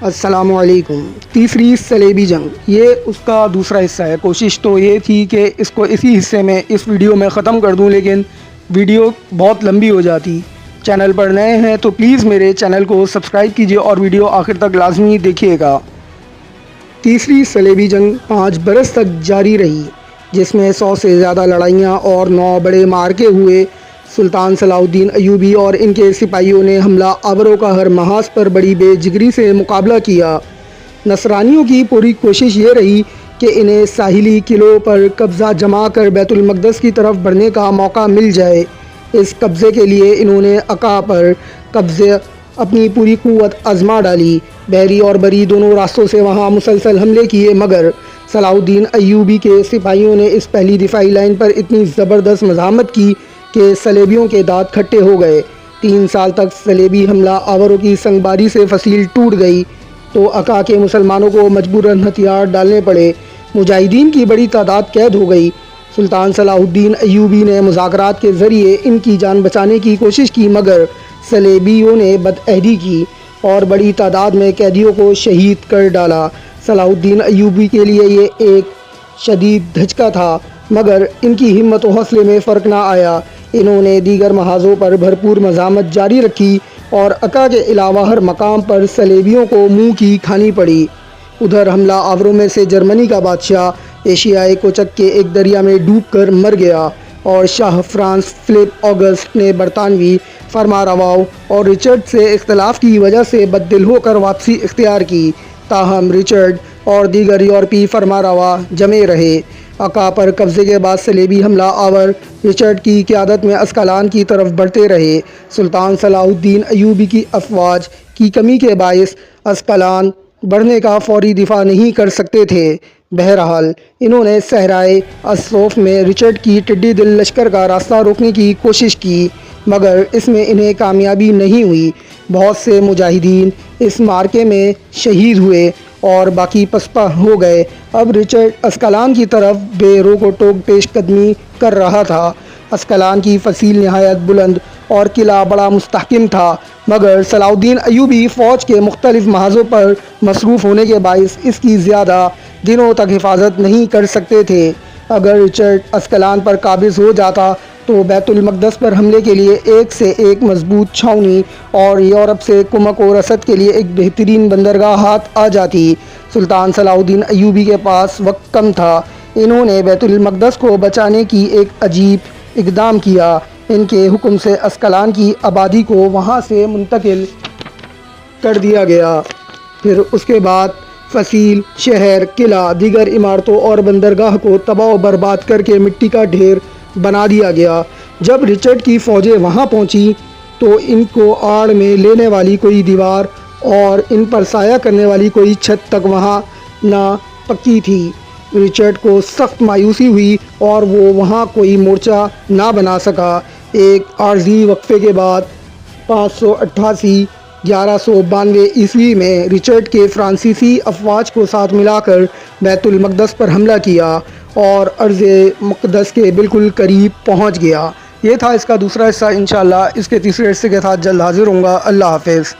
السلام علیکم۔ تیسری صلیبی جنگ، یہ اس کا دوسرا حصہ ہے۔ کوشش تو یہ تھی کہ اس کو اسی حصے میں اس ویڈیو میں ختم کر دوں، لیکن ویڈیو بہت لمبی ہو جاتی۔ چینل پر نئے ہیں تو پلیز میرے چینل کو سبسکرائب کیجیے اور ویڈیو آخر تک لازمی دیکھیے گا۔ تیسری صلیبی جنگ 5 برس تک جاری رہی، جس میں 100 سے زیادہ لڑائیاں اور 9 بڑے معرکے ہوئے۔ سلطان صلاح الدین ایوبی اور ان کے سپاہیوں نے حملہ آوروں کا ہر محاذ پر بڑی بے جگری سے مقابلہ کیا۔ نصرانیوں کی پوری کوشش یہ رہی کہ انہیں ساحلی قلعوں پر قبضہ جما کر بیت المقدس کی طرف بڑھنے کا موقع مل جائے۔ اس قبضے کے لیے انہوں نے عکا پر قبضے اپنی پوری قوت آزما ڈالی، بحری اور بری دونوں راستوں سے وہاں مسلسل حملے کیے، مگر صلاح الدین ایوبی کے سپاہیوں نے اس پہلی دفاعی لائن پر اتنی زبردست مزاحمت کی کہ صلیبیوں کے دانت کھٹے ہو گئے۔ 3 سال تک صلیبی حملہ آوروں کی سنگباری سے فصیل ٹوٹ گئی تو عکا کے مسلمانوں کو مجبوراً ہتھیار ڈالنے پڑے۔ مجاہدین کی بڑی تعداد قید ہو گئی۔ سلطان صلاح الدین ایوبی نے مذاکرات کے ذریعے ان کی جان بچانے کی کوشش کی، مگر صلیبیوں نے بدعہدی کی اور بڑی تعداد میں قیدیوں کو شہید کر ڈالا۔ صلاح الدین ایوبی کے لیے یہ ایک شدید دھچکا تھا، مگر ان کی ہمت و حوصلے میں فرق نہ آیا۔ انہوں نے دیگر محاذوں پر بھرپور مزاحمت جاری رکھی اور عکا کے علاوہ ہر مقام پر صلیبیوں کو منہ کی کھانی پڑی۔ ادھر حملہ آوروں میں سے جرمنی کا بادشاہ ایشیائے کوچک کے ایک دریا میں ڈوب کر مر گیا اور شاہ فرانس فلپ آگسٹ نے برطانوی فرمانرواؤں اور رچرڈ سے اختلاف کی وجہ سے بددل ہو کر واپسی اختیار کی۔ تاہم رچرڈ اور دیگر یورپی فرمانروا جمے رہے۔ عکا پر قبضے کے بعد صلیبی حملہ آور رچرڈ کی قیادت میں اسقلان کی طرف بڑھتے رہے۔ سلطان صلاح الدین ایوبی کی افواج کی کمی کے باعث اسقلان بڑھنے کا فوری دفاع نہیں کر سکتے تھے۔ بہرحال انہوں نے صحرائے الصوف میں رچرڈ کی ٹڈی دل لشکر کا راستہ روکنے کی کوشش کی، مگر اس میں انہیں کامیابی نہیں ہوئی۔ بہت سے مجاہدین اس معرکے میں شہید ہوئے اور باقی پسپا ہو گئے۔ اب رچرڈ اسقلان کی طرف بے روک و ٹوک پیش قدمی کر رہا تھا۔ اسقلان کی فصیل نہایت بلند اور قلعہ بڑا مستحکم تھا، مگر صلاح الدین ایوبی فوج کے مختلف محاذوں پر مصروف ہونے کے باعث اس کی زیادہ دنوں تک حفاظت نہیں کر سکتے تھے۔ اگر رچرڈ اسقلان پر قابض ہو جاتا تو بیت المقدس پر حملے کے لیے ایک سے ایک مضبوط چھاؤنی اور یورپ سے کمک و رسد کے لیے ایک بہترین بندرگاہ ہاتھ آ جاتی۔ سلطان صلاح الدین ایوبی کے پاس وقت کم تھا۔ انہوں نے بیت المقدس کو بچانے کی ایک عجیب اقدام کیا۔ ان کے حکم سے اسقلان کی آبادی کو وہاں سے منتقل کر دیا گیا۔ پھر اس کے بعد فصیل، شہر، قلعہ، دیگر عمارتوں اور بندرگاہ کو تباہ و برباد کر کے مٹی کا ڈھیر بنا دیا گیا۔ جب رچرڈ کی فوجیں وہاں پہنچی تو ان کو آڑ میں لینے والی کوئی دیوار اور ان پر سایہ کرنے والی کوئی چھت تک وہاں نہ پکی تھی۔ رچرڈ کو سخت مایوسی ہوئی اور وہ وہاں کوئی مورچہ نہ بنا سکا۔ ایک عارضی وقفے کے بعد 588 1192 عیسوی میں رچرڈ کے فرانسیسی افواج کو ساتھ ملا کر بیت المقدس پر حملہ کیا اور ارض مقدس کے بالکل قریب پہنچ گیا۔ یہ تھا اس کا دوسرا حصہ۔ انشاءاللہ اس کے تیسرے حصے کے ساتھ جلد حاضر ہوں گا۔ اللہ حافظ۔